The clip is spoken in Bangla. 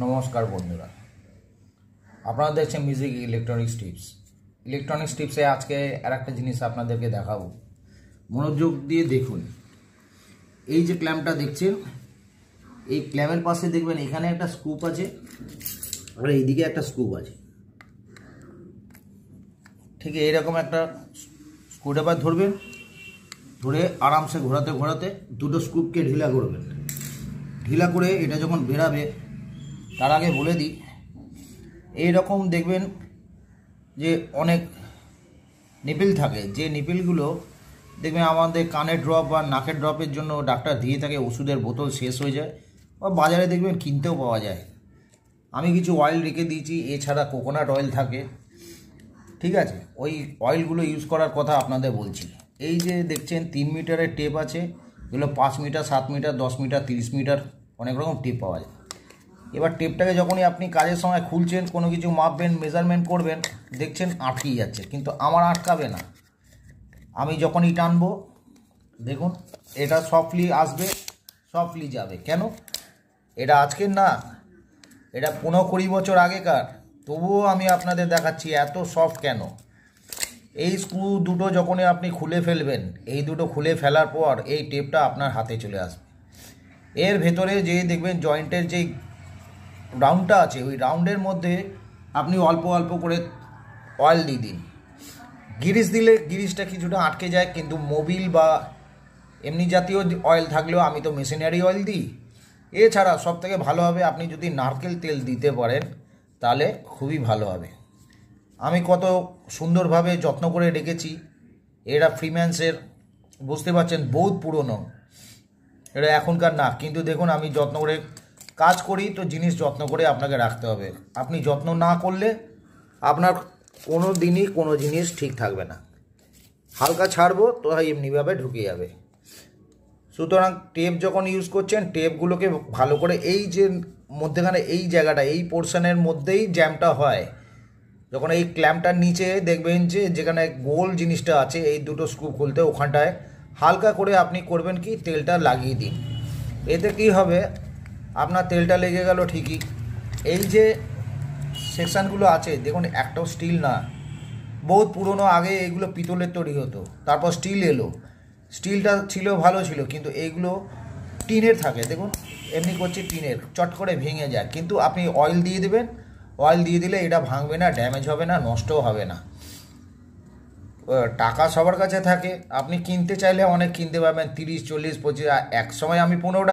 নমস্কার বন্ধুরা, আপনারা দেখছেন মিউজিক ইলেকট্রনিক্স টিপসে আজকে আর একটা জিনিস আপনাদেরকে দেখাবো। মনোযোগ দিয়ে দেখুন। এই যে ক্ল্যাম্পটা দেখছেন, এই ক্ল্যাম্পের পাশে দেখবেন এখানে একটা স্ক্রুপ আছে আর এইদিকে একটা স্ক্রুপ আছে। ঠিক এইরকম একটা স্ক্রুড্রাইভার ধরবেন, ধরে আরামসে ঘোরাতে ঘোরাতে দুটো স্ক্রুপকে ঢিলা করবেন। ঢিলা করে এটা যখন বেরাবে, তার আগে বলে দিই, এইরকম দেখবেন যে অনেক নিপিল থাকে, যে নিপিলগুলো দেখবেন আমাদের কানের ড্রপ বা নাকের ড্রপের জন্য ডাক্তার দিয়ে থাকে, ওষুধের বোতল শেষ হয়ে যায় বা বাজারে দেখবেন কিনতেও পাওয়া যায়। আমি কিছু অয়েল রেখে দিয়েছি, এছাড়া কোকোনাট অয়েল থাকে, ঠিক আছে। ওই অয়েলগুলো ইউজ করার কথা আপনাদের বলছি। এই যে দেখছেন 3 মিটারের টেপ আছে, এগুলো 5 মিটার, 7 মিটার, 10 মিটার, 30 মিটার অনেক রকম টেপ পাওয়া যায়। এবার টেপটাকে যখনই আপনি কাজের সময় খুলছেন, কোনো কিছু মাপবেন, মেজারমেন্ট করবেন, দেখছেন আটকেই যাচ্ছে, কিন্তু আমার আটকাবে না। আমি যখনই টানবো দেখুন এটা সফটলি আসবে, সফটলি যাবে। কেন? এটা আজকের না, এটা 15-20 বছর আগেকার, তবুও আমি আপনাদের দেখাচ্ছি এত সফট কেন। এই স্ক্রু দুটো যখনই আপনি খুলে ফেলবেন, এই দুটো খুলে ফেলার পর এই টেপটা আপনার হাতে চলে আসবে। এর ভেতরে যে দেখবেন জয়েন্টের যে রাউন্ডটা আছে, ওই রাউন্ডের মধ্যে আপনি অল্প অল্প করে অয়েল দিয়ে দিন। গিরিস দিলে গিরিসটা কিছুটা আটকে যায়, কিন্তু মোবিল বা এমনি জাতীয় অয়েল থাকলেও, আমি তো মেশিনারি অয়েল দিই। এছাড়া সবথেকে ভালো হবে আপনি যদি নারকেল তেল দিতে পারেন, তাহলে খুবই ভালো হবে। আমি কত সুন্দরভাবে যত্ন করে রেখেছি। এটা ফ্রিম্যান্সের, বুঝতে পারছেন, বহুত পুরনো, এটা এখনকার না, কিন্তু দেখুন আমি যত্ন করে কাজ করি, তো জিনিস যত্ন করে আপনাকে রাখতে হবে। আপনি যত্ন না করলে আপনার কোনো দিনই কোনো জিনিস ঠিক থাকবে না। হালকা ছাড়বো তো এমনিভাবে ঢুকে যাবে। সুতরাং টেপ যখন ইউজ করছেন, টেপগুলোকে ভালো করে, এই যে মধ্যেখানে এই জায়গাটা, এই পোর্শনের মধ্যেই জ্যামটা হয়, যখন এই ক্ল্যাম্পটার নিচে দেখবেন যে যেখানে গোল জিনিসটা আছে, এই দুটো স্ক্রু খুলতে ওখানটায় হালকা করে আপনি করবেন কি, তেলটা লাগিয়ে দিন। এতে কি হবে, আপনার তেলটা লেগে গেল ঠিকই। এই যে সেকশানগুলো আছে দেখুন, একটাও স্টিল না, বহুত পুরনো, আগে এগুলো পিতলের তৈরি হতো, তারপর স্টিল এলো। স্টিলটা ছিল, ভালো ছিল, কিন্তু এইগুলো টিনের থাকে। দেখুন এমনি করছে টিনের, চট করে ভেঙে যায়, কিন্তু আপনি অয়েল দিয়ে দেবেন, অয়েল দিয়ে দিলে এটা ভাঙবে না, ড্যামেজ হবে না, নষ্টও হবে না। টাকা সবার কাছে থাকে, আপনি কিনতে চাইলে অনেক কিনতে পারবেন, 30, 40, 25, এক সময় আমি 15